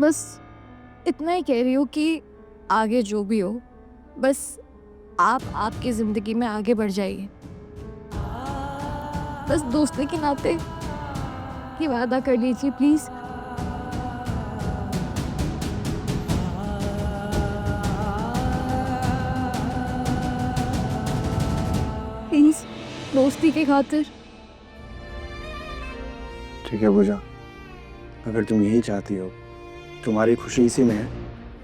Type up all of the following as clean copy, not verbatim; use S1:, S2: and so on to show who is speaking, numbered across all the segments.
S1: बस इतना ही कह रही हूँ कि आगे जो भी हो, बस आप आपकी ज़िंदगी में आगे बढ़ जाइए। बस दोस्ती के नाते ये वादा कर लीजिए प्लीज़। प्लीज़, दोस्ती की खातिर।
S2: ठीक है पूजा, अगर तुम यही चाहती हो, तुम्हारी खुशी इसी में है,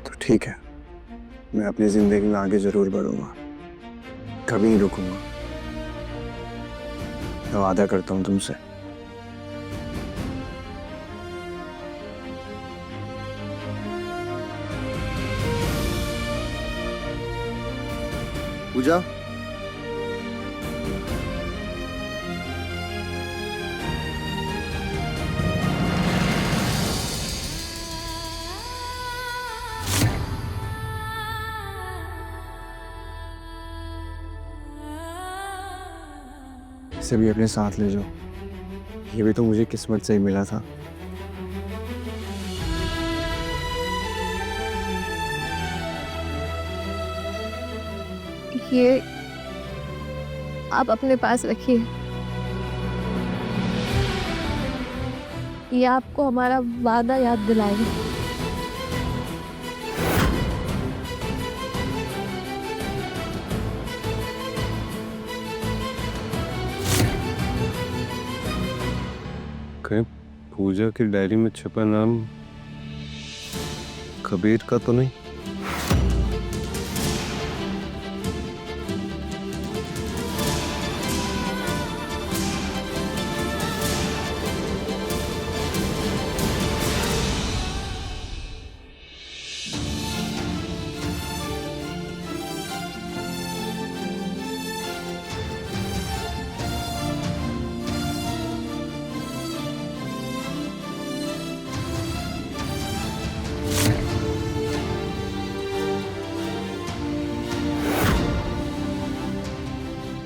S2: तो ठीक है। मैं अपनी जिंदगी में आगे जरूर बढ़ूंगा, कभी नहीं रुकूंगा। मैं वादा करता हूँ तुमसे। पूजा, इसे भी अपने साथ ले जाओ। ये भी तो मुझे किस्मत से ही मिला था।
S1: ये आप अपने पास रखिए। ये आपको हमारा वादा याद दिलाएगा।
S3: कहीं पूजा की डायरी में छपा नाम कबीर का तो नहीं?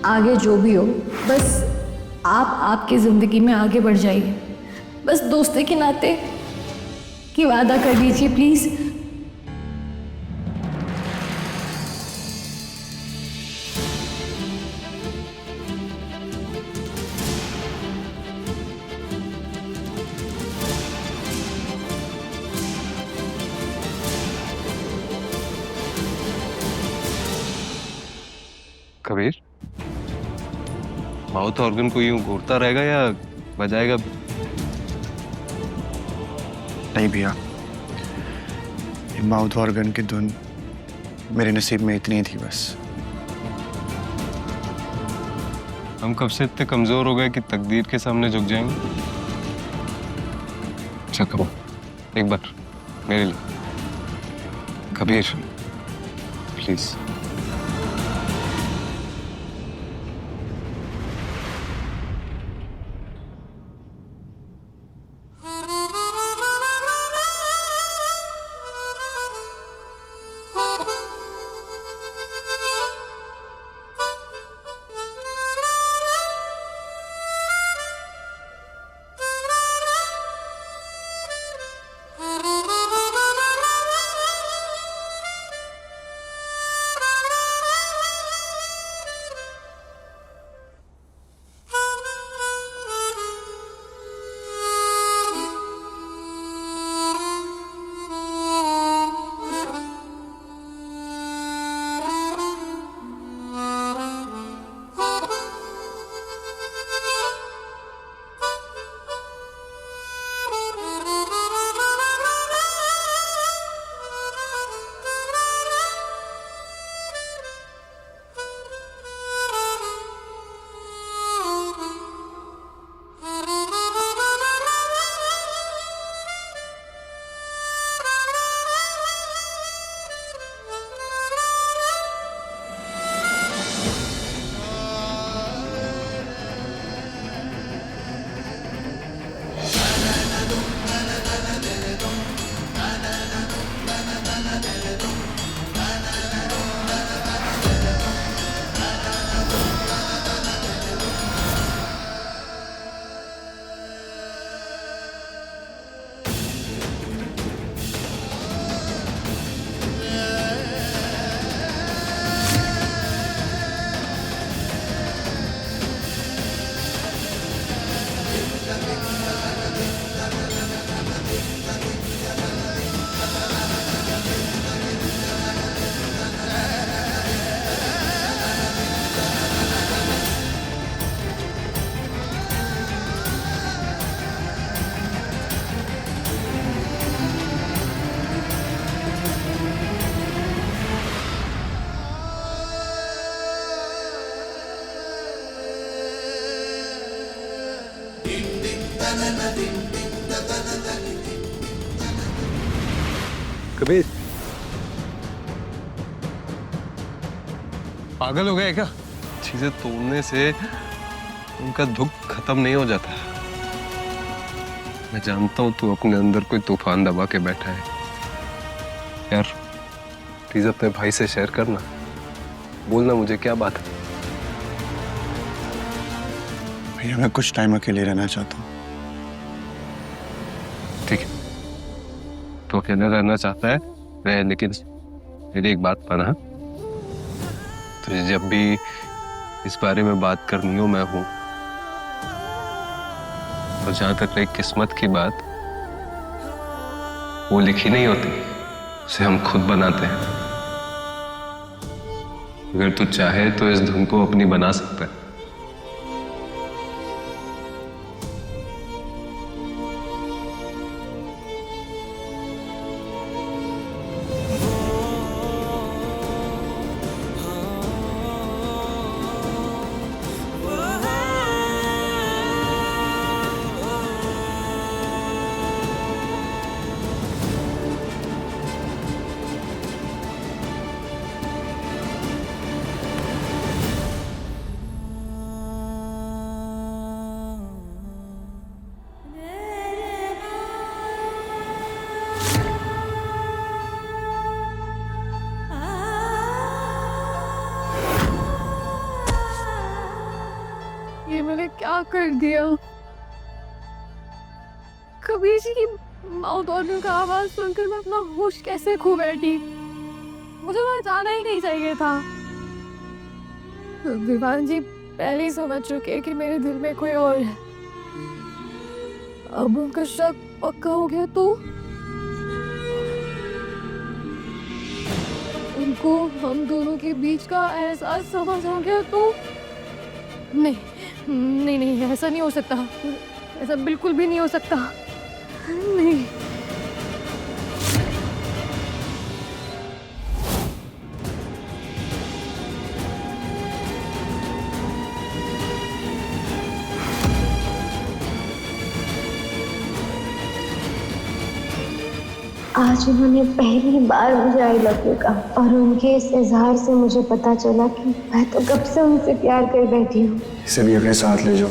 S1: आगे जो भी हो, बस आप आपकी ज़िंदगी में आगे बढ़ जाइए। बस दोस्ती के नाते कि वादा कर लीजिए प्लीज़।
S3: कबीर, माउथ ऑर्गन को यूं घूरता रहेगा या बजाएगा?
S2: नहीं भैया, ये माउथ ऑर्गन की धुन मेरे नसीब में इतनी ही थी बस।
S3: हम कब से इतने कमजोर हो गए कि तकदीर के सामने झुक जाएंगे? अच्छा कहो, एक बार मेरे लिए। कबीर प्लीज।
S2: कबीर,
S3: पागल हो गए क्या? चीजें तोड़ने से उनका दुख खत्म नहीं हो जाता। मैं जानता हूं तू अपने अंदर कोई तूफान दबा के बैठा है। यार प्लीज अपने भाई से शेयर करना, बोलना मुझे क्या बात है।
S2: भैया मैं कुछ टाइम अकेले रहना चाहता हूँ।
S3: ठीक है, तो अकेले रहना चाहता है रह, लेकिन मेरी एक बात माना, तुझे जब भी इस बारे में बात करनी हो मैं हूं। और जहां तक रही किस्मत की बात, वो लिखी नहीं होती, उसे हम खुद बनाते हैं। अगर तू चाहे तो इस धुन को अपनी बना सकता है।
S1: ये मैंने क्या कर दिया? कबीर जी की माउथ ऑर्गन का आवाज सुनकर मैं अपना होश कैसे खो बैठी। मुझे वहां जाना ही नहीं चाहिए था। विवान जी पहले ही समझ चुके हैं कि मेरे दिल में कोई और है। अब उनका शक पक्का हो गया तो उनको हम दोनों के बीच का एहसास समझ आ गया तो नहीं नहीं नहीं, ऐसा नहीं हो सकता। ऐसा बिल्कुल भी नहीं हो सकता। नहीं।
S4: आज उन्होंने पहली बार मुझे आई लव यू कहा और उनके इस इजहार से मुझे पता चला कि मैं तो कब से उनसे प्यार कर बैठी हूँ।
S2: इसे भी अपने साथ ले जाओ,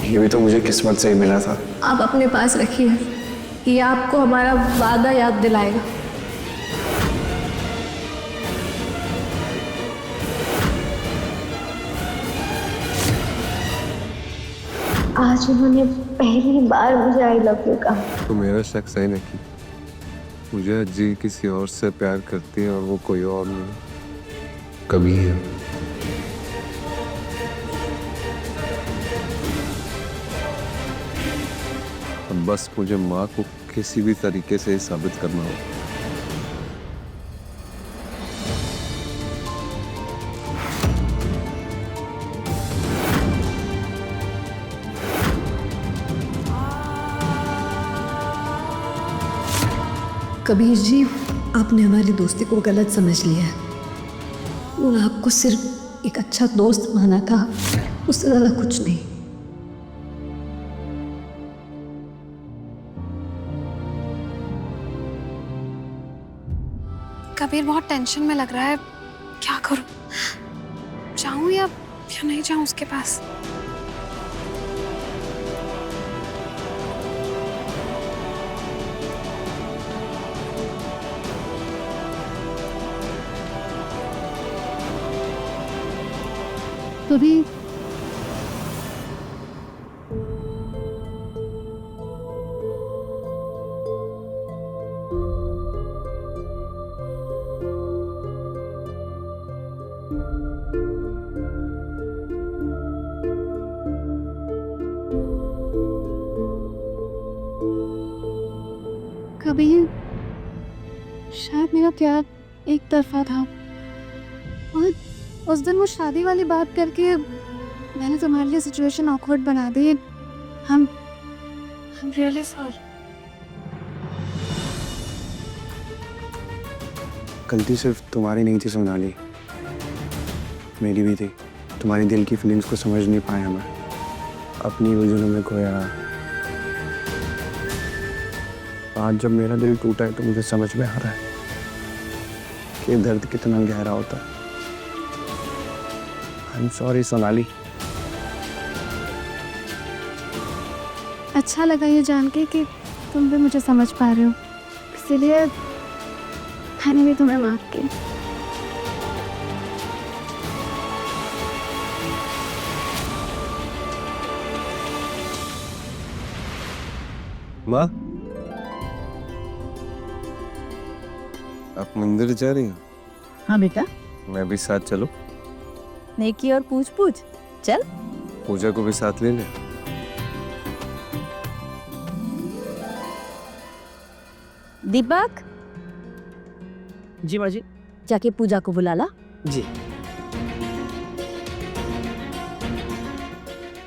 S2: ये भी तो मुझे किस्मत से ही मिला था।
S1: आप अपने पास रखिए, ये आपको हमारा वादा याद दिलाएगा।
S4: आज उन्होंने पहली बार मुझे आई लव यू कहा।
S3: तो मेरा शक सही नहीं, मुझे जी किसी और से प्यार करती है और वो कोई और नहीं, कभी है। अब बस मुझे माँ को किसी भी तरीके से साबित करना होगा।
S1: कबीर जी, आपने हमारी दोस्ती को गलत समझ लिया है। और आपको सिर्फ एक अच्छा दोस्त माना था, उससे ज़्यादा कुछ नहीं।
S5: कबीर बहुत टेंशन में लग रहा है, क्या करूं? जाऊं या नहीं जाऊं उसके पास?
S1: कभी शायद मेरा प्यार एक तरफा था और उस दिन वो शादी वाली बात करके मैंने तुम्हारे लिए सिचुएशन ऑकवर्ड बना दी। हम रियली सॉरी।
S2: गलती सिर्फ तुम्हारी नहीं थी सोनाली, मेरी भी थी। तुम्हारी दिल की फीलिंग्स को समझ नहीं पाया मैं, अपनी उलझनों में खोया। आज जब मेरा दिल टूटा है तो मुझे समझ में आ रहा है कि दर्द कितना गहरा होता है। I am sorry Sonali.
S1: अच्छा लगा ये जान के कि तुम भी मुझे समझ पा रहे हो, इसीलिए मैंने भी तुम्हें माफ किया।
S3: माँ, आप मंदिर जा रही हो?
S6: हाँ बेटा,
S3: मैं भी साथ चलूं?
S6: नेकी और पूछ पूछ चल।
S3: पूजा को भी साथ ले ले।
S6: दीपक,
S7: जी माँ जी।
S6: जाके पूजा को बुला ला।
S7: जी।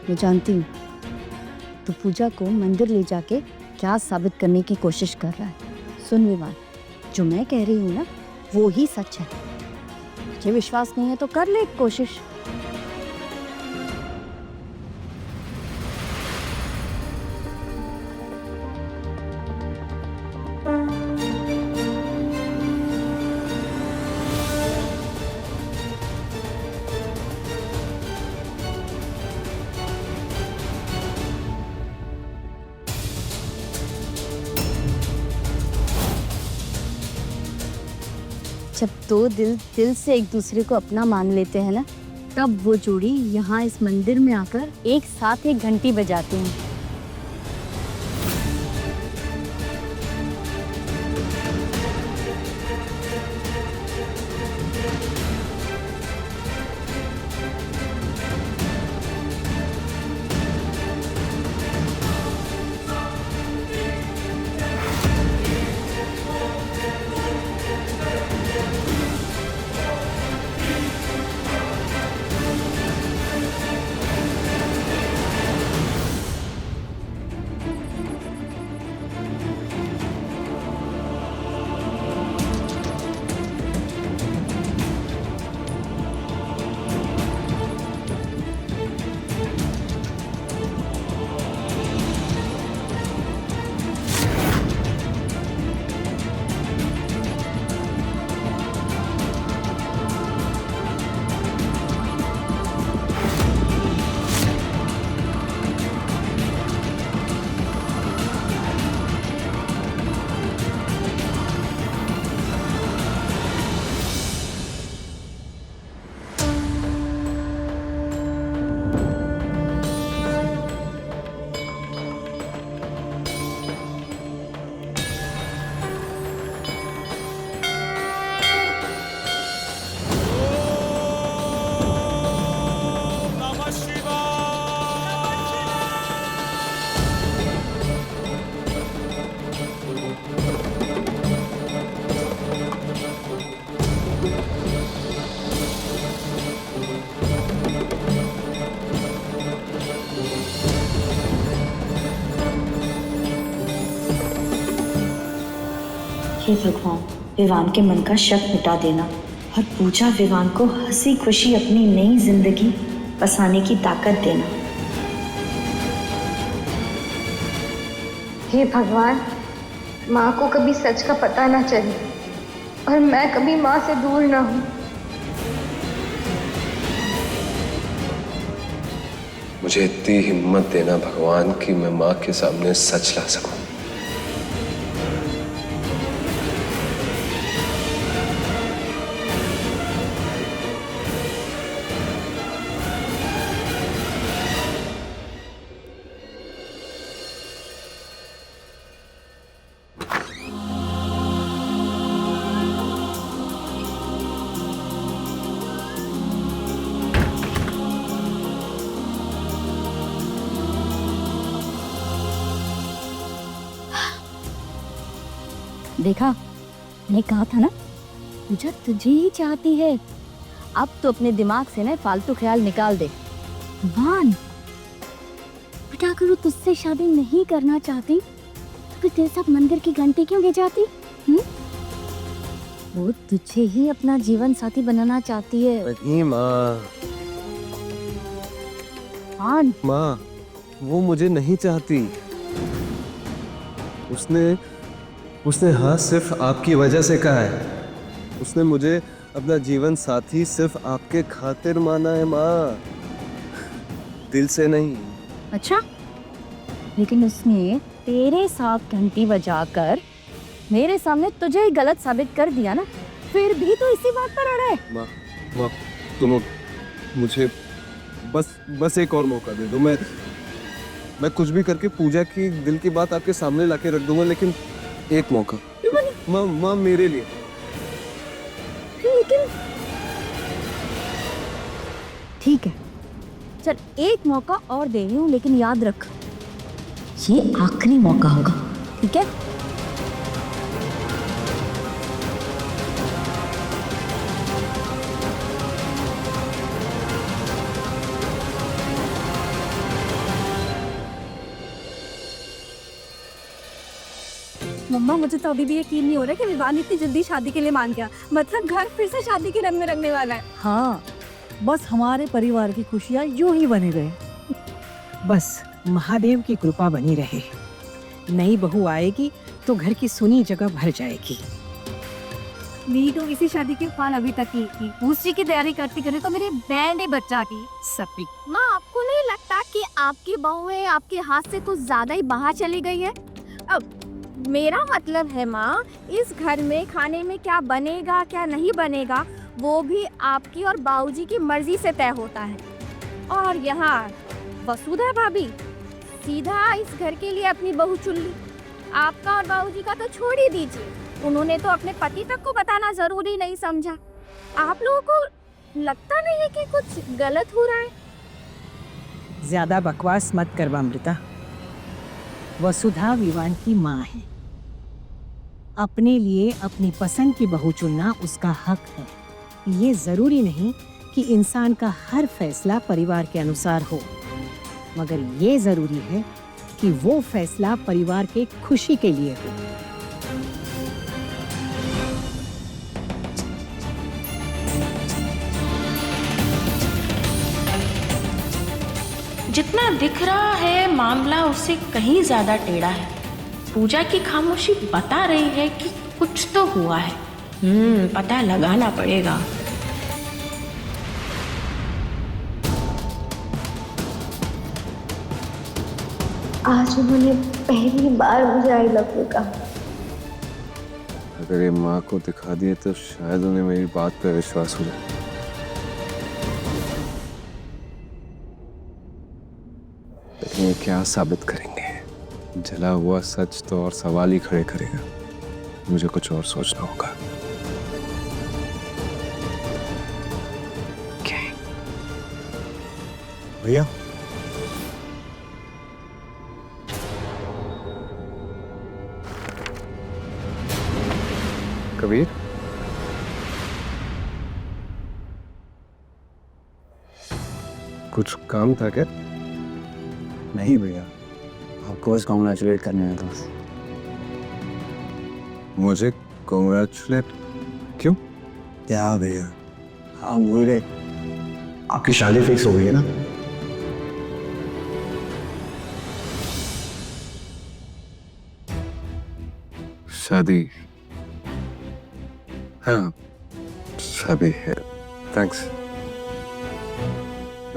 S6: मैं जानती हूँ तू पूजा को मंदिर ले जाके क्या साबित करने की कोशिश कर रहा है। सुन विवान, जो मैं कह रही हूँ ना वो ही सच है। मुझे विश्वास नहीं है तो कर ले एक कोशिश। जब दो दिल से एक दूसरे को अपना मान लेते हैं ना, तब वो जोड़ी यहाँ इस मंदिर में आकर एक साथ एक घंटी बजाते हैं।
S8: हे भगवान, विवान के मन का शक मिटा देना और पूजा विवान को हंसी खुशी अपनी नई जिंदगी बसाने की ताकत देना।
S4: हे भगवान, माँ को कभी सच का पता ना चले और मैं कभी माँ से दूर ना हूँ।
S3: मुझे इतनी हिम्मत देना भगवान कि मैं माँ के सामने सच ला सकूं।
S6: देखा, मैंने कहा था ना, पूजा तुझे ही चाहती है। अब तो अपने दिमाग से ना फालतू ख्याल निकाल दे। वान, बेटा अगर वो तुझसे शादी नहीं करना चाहती तो फिर तेरे साथ मंदिर की घंटी क्यों ले जाती? वो तुझे ही अपना जीवन साथी बनाना चाहती है।
S3: नहीं माँ,
S6: वान,
S3: माँ वो मुझे नहीं चाहती। उसने उसने हाँ सिर्फ आपकी वजह से कहा है। उसने मुझे अपना जीवन साथी सिर्फ आपके खातिर माना है माँ, दिल से नहीं।
S6: अच्छा, लेकिन उसने तेरे साथ घंटी बजाकर मेरे सामने तुझे ही गलत साबित कर दिया ना, फिर भी तो इसी बात पर अड़ा है।
S3: माँ माँ सुनो, मुझे बस एक और मौका दे दो। मैं कुछ भी करके पूजा की दिल की बात आपके सामने लाके रख दूंगा, लेकिन एक मौका माँ मेरे लिए।
S6: लेकिन ठीक है, चल एक मौका और दे रही हूँ, लेकिन याद रख ये आखिरी मौका होगा, ठीक है?
S9: मम्मा, मुझे तो अभी भी यकीन नहीं हो रहा कि विवान इतनी जल्दी शादी के लिए मान गया। मतलब घर फिर से शादी के रंग में रंगने वाला है।
S10: हाँ, बस हमारे परिवार की खुशियाँ यूं ही बनी रहे। बस महादेव की कृपा बनी रहे। नई बहू आएगी तो घर की सुनी जगह भर जाएगी।
S9: मेरी तो इसी शादी की ख्वाल अभी तक की थी। दूसरी की तैयारी करती करे तो मेरी बैंड ही बच्चा की सपी।
S5: माँ, आपको नहीं लगता कि आपकी बहुएं आपके हाथ से कुछ ज्यादा ही बाहर चली गई है? अब मेरा मतलब है माँ, इस घर में खाने में क्या बनेगा क्या नहीं बनेगा वो भी आपकी और बाबूजी की मर्जी से तय होता है। और यहाँ वसुधा भाभी सीधा इस घर के लिए अपनी बहू चुन ली। आपका और बाबूजी का तो छोड़ ही दीजिए, उन्होंने तो अपने पति तक को बताना जरूरी नहीं समझा। आप लोगों को लगता नहीं है कि कुछ गलत हो रहा है?
S10: ज्यादा बकवास मत कर अमृता। वसुधा विवान की माँ है। अपने लिए अपनी पसंद की बहू चुनना उसका हक है। ये जरूरी नहीं कि इंसान का हर फैसला परिवार के अनुसार हो, मगर ये जरूरी है कि वो फैसला परिवार के खुशी के लिए हो।
S8: जितना दिख रहा है मामला उससे कहीं ज्यादा टेढ़ा है। पूजा की खामोशी बता रही है कि कुछ तो हुआ है। पता लगाना पड़ेगा।
S4: आज उन्होंने पहली बार मुझे आई लव यू कहा।
S3: अगर ये माँ को दिखा दिए तो शायद उन्हें मेरी बात पर विश्वास हो जाए। लेकिन ये क्या साबित करेंगे? जला हुआ सच तो और सवाल ही खड़े करेगा। मुझे कुछ और सोचना होगा।
S2: भैया,
S3: कबीर, कुछ काम था क्या?
S2: नहीं भैया, आपको बस कॉन्ग्रेचुलेट करने आया था।
S3: मुझे कॉन्ग्रेचुलेट क्यों?
S2: क्या भैया, आप भूल गए, आपकी शादी फिक्स हो गई है ना?
S3: शादी? हाँ, शादी है। थैंक्स।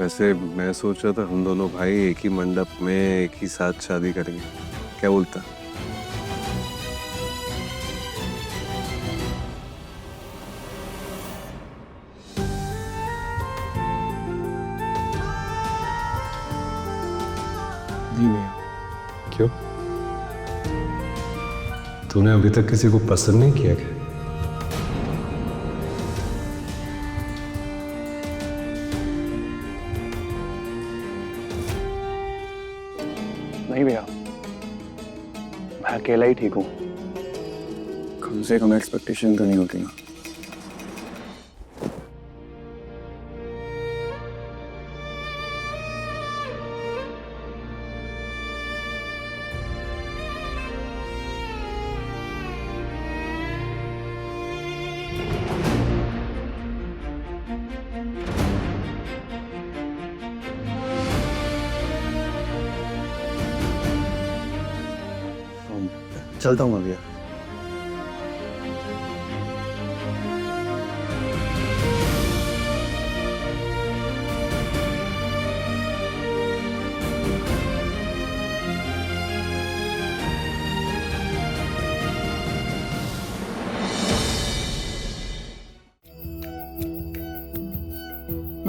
S3: वैसे मैं सोच रहा था हम दोनों भाई एक ही मंडप में एक ही साथ शादी करेंगे, क्या बोलता?
S2: जी भैया।
S3: क्यों? तूने अभी तक किसी को पसंद नहीं किया क्या?
S2: नहीं भैया, मैं अकेला ही ठीक हूँ। कम से कम एक्सपेक्टेशन तो नहीं होती ना। चलता हूँ मैं भैया।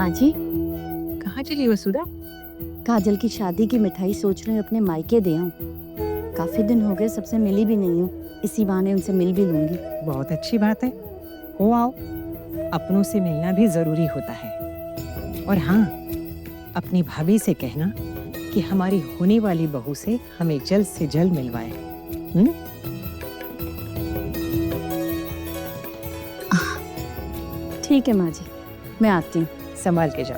S6: माँ जी,
S10: कहाँ चली वसुधा?
S6: काजल की शादी की मिठाई सोच रही हूँ अपने मायके दे आऊँ। काफी दिन हो गए, सबसे मिली भी नहीं हूँ, इसी बहाने उनसे मिल भी लूंगी।
S10: बहुत अच्छी बात है, हो आओ। अपनों से मिलना भी जरूरी होता है। और हाँ, अपनी भाभी से कहना कि हमारी होने वाली बहू से हमें जल्द से जल्द मिलवाए।
S6: ठीक है माँ जी, मैं आती हूँ।
S10: संभाल के जाओ।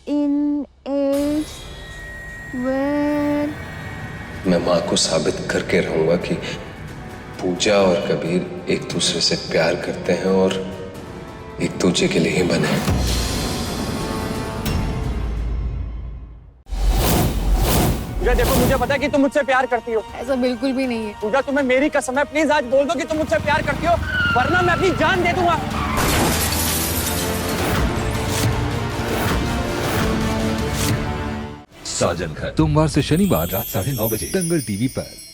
S5: इन एज वेयर
S3: मैं माँ को साबित करके रहूंगा कि पूजा और कबीर एक दूसरे से प्यार करते हैं और एक दूसरे के लिए ही बने हैं।
S7: पूजा देखो, मुझे पता है कि तुम मुझसे प्यार करती हो।
S1: ऐसा बिल्कुल भी नहीं है।
S7: पूजा तुम्हें मेरी कसम है, प्लीज आज बोल दो कि तुम मुझसे प्यार करती हो, वरना मैं अपनी जान दे दूंगा।
S11: साजन घर सोमवार से शनिवार रात 9:30 बजे दंगल टीवी पर।